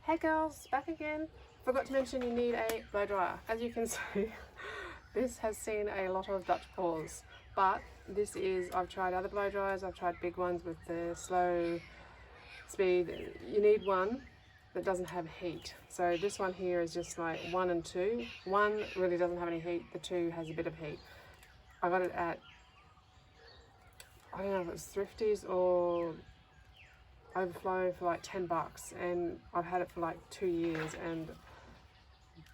Hey girls, back again. Forgot to mention you need a blow dryer. As you can see, this has seen a lot of Dutch paws, but this is, I've tried other blow dryers, I've tried big ones with the slow speed. You need one that doesn't have heat. So this one here is just like 1 and 2. 1 really doesn't have any heat, the 2 has a bit of heat. I got it at, I don't know if it was Thrifties or Overflow for like 10 bucks, and I've had it for like 2 years, and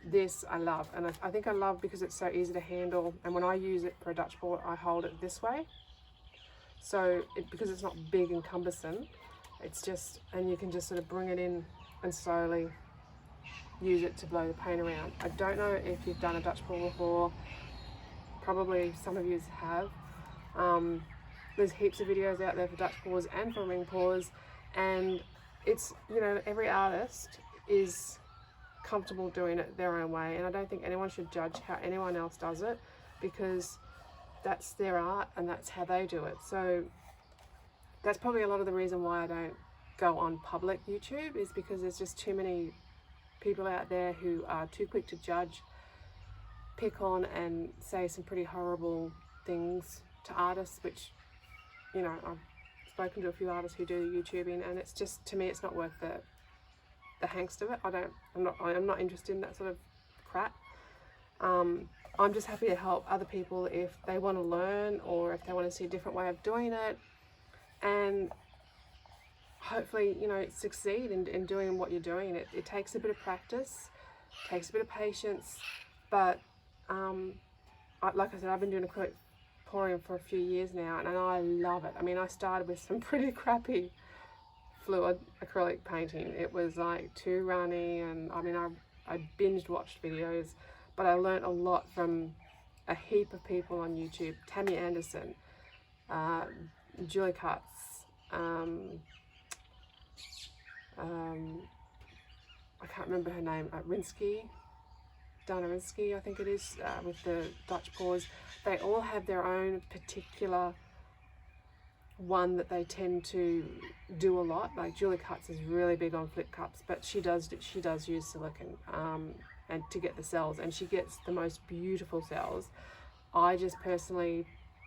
this I love. And I think I love because it's so easy to handle, and when I use it for a Dutch board I hold it this way, so because it's not big and cumbersome, it's just, and you can just sort of bring it in and slowly use it to blow the paint around. I don't know if you've done a Dutch paw before, probably some of you have. There's heaps of videos out there for Dutch paws and for ring paws, and it's, you know, every artist is comfortable doing it their own way, and I don't think anyone should judge how anyone else does it, because that's their art and that's how they do it. So that's probably a lot of the reason why I don't go on public YouTube, is because there's just too many people out there who are too quick to judge, pick on and say some pretty horrible things to artists, which, you know, I've spoken to a few artists who do YouTubing, and it's just, to me, it's not worth the angst of it. I'm not interested in that sort of crap. I'm just happy to help other people if they want to learn, or if they want to see a different way of doing it, and hopefully, you know, succeed in doing what you're doing. It takes a bit of practice, takes a bit of patience, but like I said, I've been doing acrylic pouring for a few years now, and I love it. I mean, I started with some pretty crappy fluid acrylic painting. It was like too runny, and I mean, I binged watched videos, but I learned a lot from a heap of people on YouTube. Tammy Anderson, Julie Cutts, I can't remember her name, Dana Rinsky, I think it is, with the Dutch paws. They all have their own particular one that they tend to do a lot. Like Julie Cutts is really big on flip cups, but she does use silicone and to get the cells, and she gets the most beautiful cells. I just personally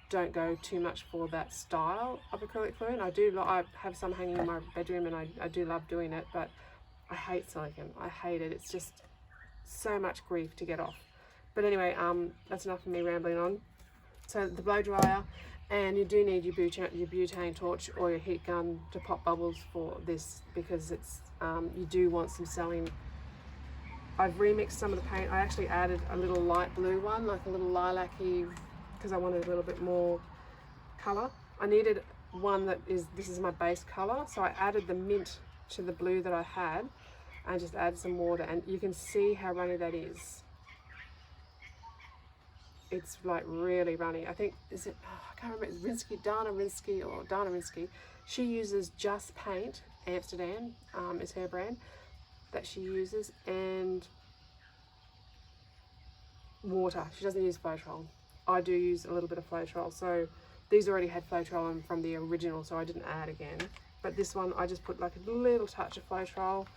don't go too much for that style of acrylic fluid. I have some hanging in my bedroom, and I do love doing it, but I hate silicone. I hate it. It's just so much grief to get off. But anyway, that's enough of me rambling on. So the blow dryer, and you do need your butane torch or your heat gun to pop bubbles for this, because it's you do want some selling. I've remixed some of the paint. I actually added a little light blue one, like a little lilac-y, because I wanted a little bit more colour. I needed one this is my base colour, so I added the mint to the blue that I had, and just add some water, and you can see how runny that is. It's like really runny. I think, I can't remember, it's Dana Rinsky. She uses Just Paint Amsterdam, is her brand that she uses, and water. She doesn't use Floetrol. I do use a little bit of Floetrol, so these already had Floetrol from the original, so I didn't add again. But this one, I just put like a little touch of Floetrol,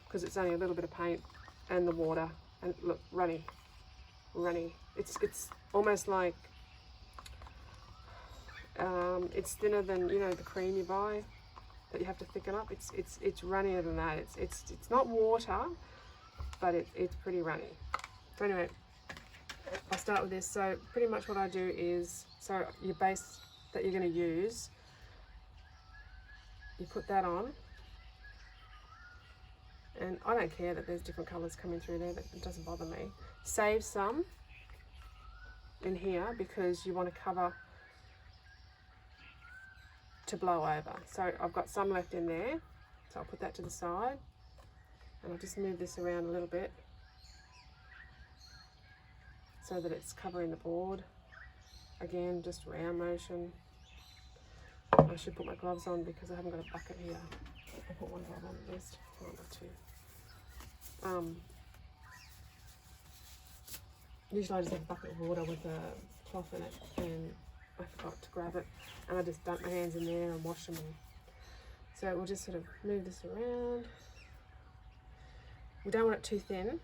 because it's only a little bit of paint, and the water, and look, runny. It's almost like it's thinner than, you know, the cream you buy that you have to thicken up. It's runnier than that. It's not water, but it's pretty runny. So anyway, I'll start with this. So pretty much what I do is, so your base that you're going to use, you put that on. And I don't care that there's different colours coming through there, it doesn't bother me. Save some in here, because you want to cover to blow over. So I've got some left in there, so I'll put that to the side, and I'll just move this around a little bit so that it's covering the board. Again, just round motion. I should put my gloves on because I haven't got a bucket here. I'll put one glove on at least, not two. Usually I just have a bucket of water with a cloth in it, and I forgot to grab it, and I just dunk my hands in there and wash them. So we'll just sort of move this around. We don't want it too thin,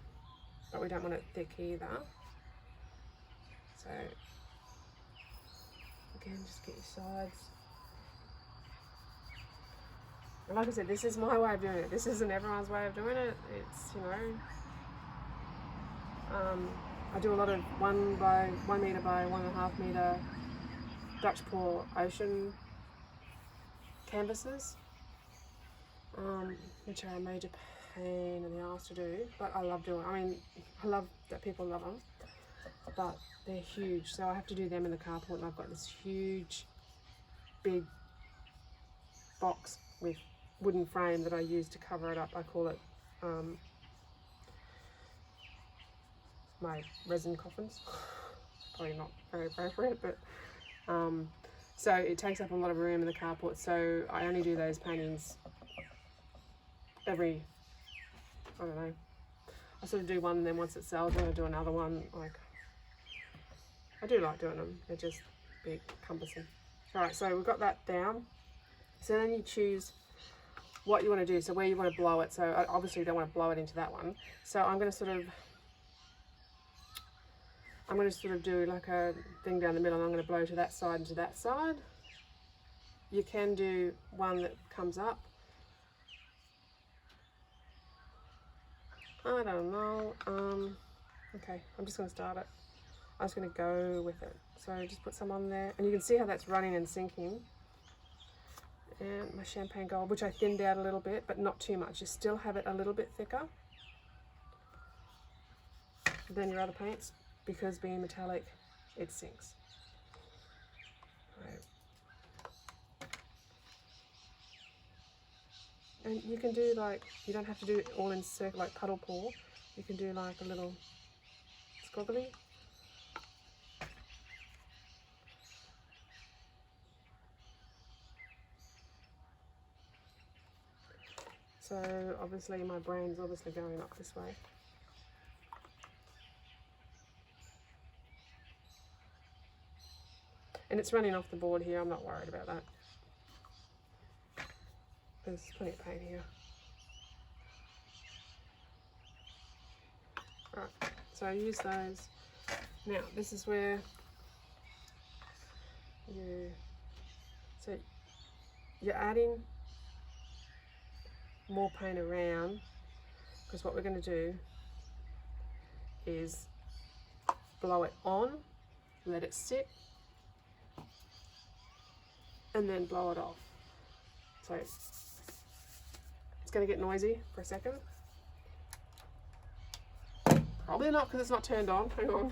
but we don't want it thick either. So again, just get your sides. And like I said, this is my way of doing it. This isn't everyone's way of doing it. It's, you know, I do a lot of 1 by 1 meter by 1.5 meter Dutch pour ocean canvases, which are a major pain in the arse to do, but I love doing. I mean, I love that people love them, but they're huge, so I have to do them in the carport, and I've got this huge, big box with wooden frame that I use to cover it up. I call it my resin coffins. Probably not very appropriate, but so it takes up a lot of room in the carport, so I only do those paintings every, I don't know, I sort of do one, and then once it sells, then I do another one. Like, I do like doing them, they're just big, cumbersome. Alright, so we've got that down. So then you choose what you want to do, so where you want to blow it. So I obviously don't want to blow it into that one, so I'm going to sort of do like a thing down the middle, and I'm going to blow to that side and to that side. You can do one that comes up. I don't know. Okay, I'm just going to start it. I'm just going to go with it. So just put some on there, and you can see how that's running and sinking. And my champagne gold, which I thinned out a little bit, but not too much. You still have it a little bit thicker than your other paints, because being metallic, it sinks. Right. And you can do like, you don't have to do it all in circle like puddle pour. You can do like a little squiggly. So obviously my brain's obviously going up this way. And it's running off the board here, I'm not worried about that. There's plenty of paint here. Alright, so I use those. Now this is where you're adding more paint around, because what we're going to do is blow it on, let it sit, and then blow it off. So it's going to get noisy for a second. Probably not, because it's not turned on. Hang on.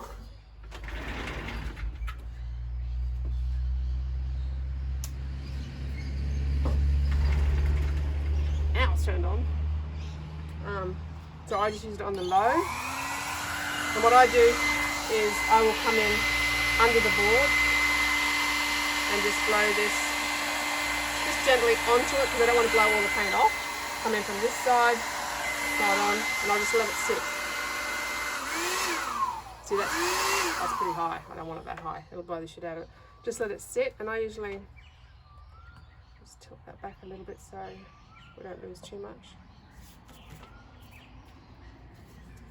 Now it's turned on. So I just used it on the low. And what I do is I will come in under the board and just blow this just gently onto it, because I don't want to blow all the paint off. Come in from this side, blow it on, and I'll just let it sit. See, that's pretty high. I don't want it that high. It'll blow the shit out of it. Just let it sit, and I usually just tilt that back a little bit so we don't lose too much.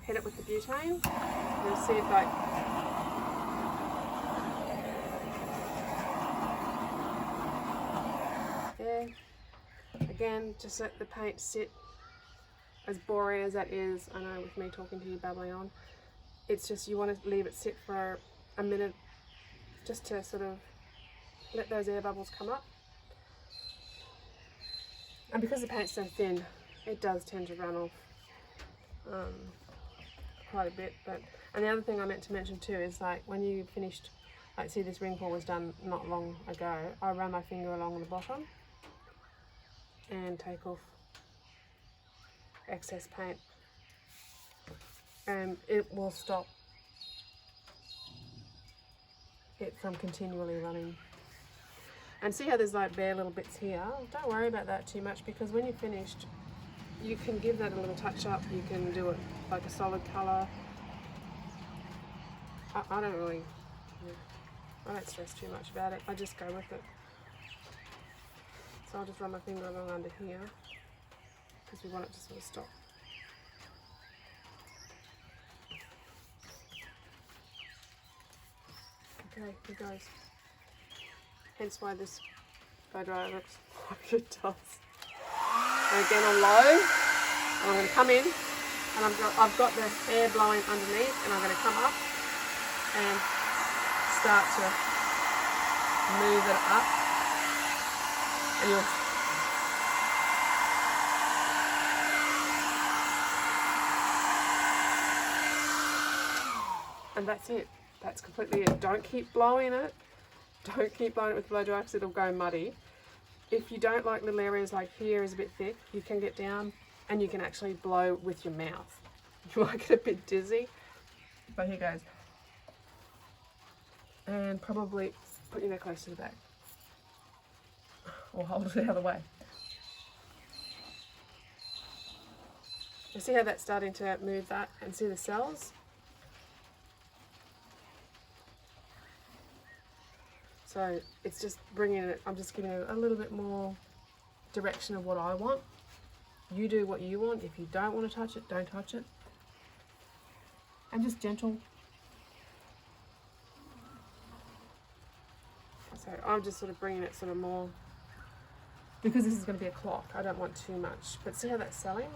Hit it with the butane. You'll see it like there. Again, just let the paint sit. As boring as that is, I know with me talking to you babbling on, it's just you want to leave it sit for a minute just to sort of let those air bubbles come up. And because the paint's so thin, it does tend to run off quite a bit. And the other thing I meant to mention too is, like, when you finished, like, see, this ring pour was done not long ago, I ran my finger along the bottom and take off excess paint, and it will stop it from continually running. And see how there's like bare little bits here? Don't worry about that too much, because when you're finished, you can give that a little touch up. You can do it like a solid colour. I don't really, I don't stress too much about it. I just go with it. So I'll just run my finger along under here, because we want it to sort of stop. Okay, here goes. Hence why this blow dryer looks like it does. And again on low, and I'm going to come in, and I've got the air blowing underneath, and I'm going to come up and start to move it up, and and that's it. That's completely it. Don't keep blowing it. Don't keep blowing it with the blow dryer because it'll go muddy. If you don't like little areas like here is a bit thick, you can get down and you can actually blow with your mouth. You might get a bit dizzy, but here goes. And probably put your neck close to the back. Or hold it the other way. You see how that's starting to move that and see the cells? So it's just bringing it, I'm just giving it a little bit more direction of what I want. You do what you want. If you don't want to touch it, don't touch it. And just gentle. So I'm just sort of bringing it sort of more, because this is going to be a clock, I don't want too much. But see how that's selling?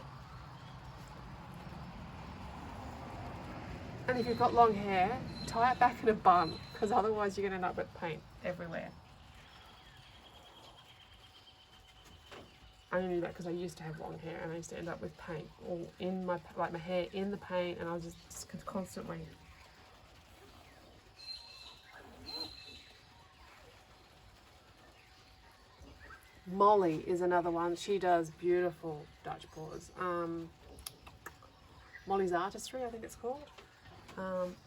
And if you've got long hair, tie it back in a bun, because otherwise you're going to end up with paint everywhere. I only knew that because I used to have long hair and I used to end up with paint all in my, like my hair in the paint, and I was just constantly. Molly is another one. She does beautiful Dutch paws. Molly's Artistry, I think it's called.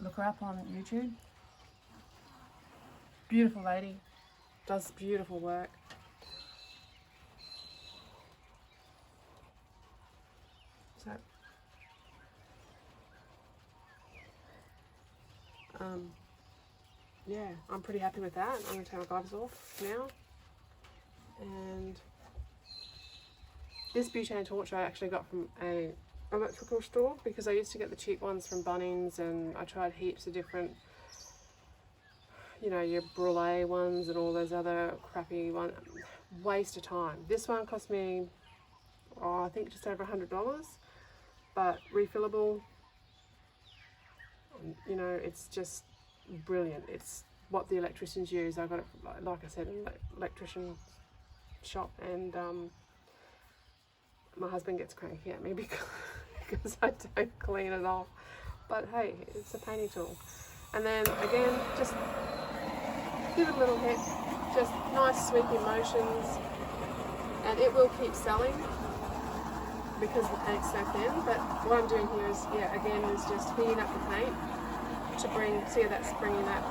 Look her up on YouTube. Beautiful lady, does beautiful work. So, yeah, I'm pretty happy with that. I'm going to take my gloves off now. And this butane torch I actually got from a electrical store, because I used to get the cheap ones from Bunnings, and I tried heaps of different, you know, your Brulee ones and all those other crappy ones. Waste of time. This one cost me, I think just over $100, but refillable. You know, it's just brilliant. It's what the electricians use. I got it, like I said, in an electrician shop, and my husband gets cranky at me because I don't clean it off. But hey, it's a painting tool. And then again, just give it a little hit, just nice sweeping motions, and it will keep selling because the paint's so thin. But what I'm doing here is, yeah, again, is just heating up the paint to bring, see how that's bringing that.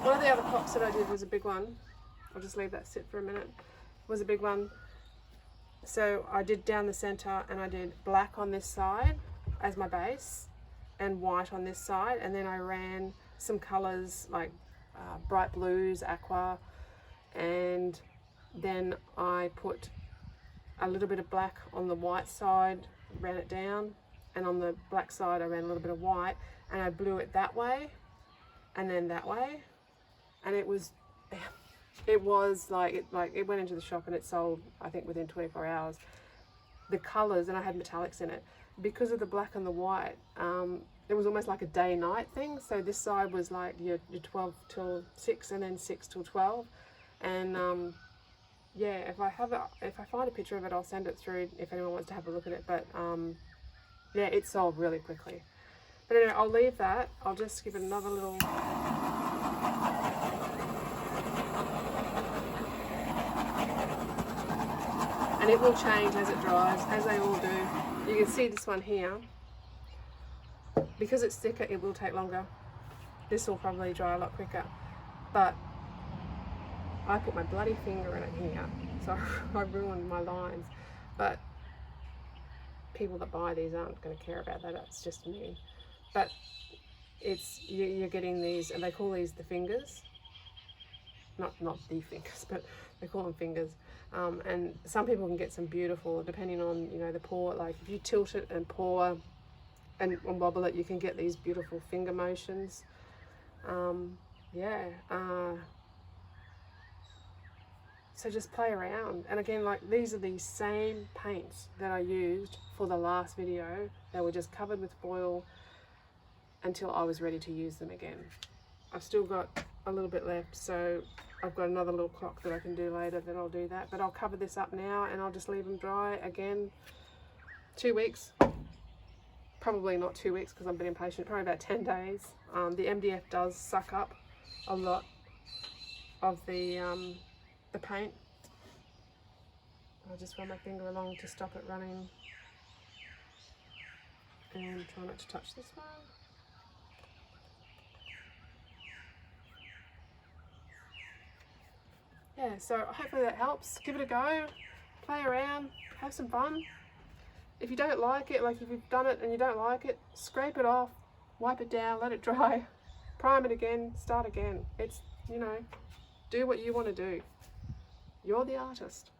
One of the other pops that I did was a big one. I'll just leave that sit for a minute. Was a big one. So I did down the center, and I did black on this side as my base and white on this side, and then I ran some colors like bright blues, aqua, and then I put a little bit of black on the white side, ran it down, and on the black side I ran a little bit of white, and I blew it that way and then that way, and it was like it went into the shop and it sold, I think, within 24 hours. The colors, and I had metallics in it, because of the black and the white, it was almost like a day-night thing. So this side was like your 12 till 6, and then 6 till 12, and yeah, if I find a picture of it, I'll send it through if anyone wants to have a look at it. But yeah, it sold really quickly. But anyway, I'll leave that. I'll just give it another little. And it will change as it dries, as they all do. You can see this one here. Because it's thicker, it will take longer. This will probably dry a lot quicker. But I put my bloody finger in it here, so I ruined my lines. But people that buy these aren't going to care about that. That's just me. But it's you're getting these, and they call these the fingers. Not the fingers, but they call them fingers. And some people can get some beautiful, depending on, you know, the pour. Like if you tilt it and pour and wobble it, you can get these beautiful finger motions. So just play around. And again, like, these are the same paints that I used for the last video. They were just covered with foil until I was ready to use them again. I've still got a little bit left, so I've got another little clock that I can do later that I'll do that. But I'll cover this up now and I'll just leave them dry again 2 weeks. Probably not 2 weeks because I'm a bit impatient, probably about 10 days. The MDF does suck up a lot of the paint. I'll just run my finger along to stop it running and try not to touch this one. Yeah, so hopefully that helps. Give it a go, play around, have some fun. If you don't like it, like if you've done it and you don't like it, scrape it off, wipe it down, let it dry, prime it again, start again. It's, you know, do what you want to do. You're the artist.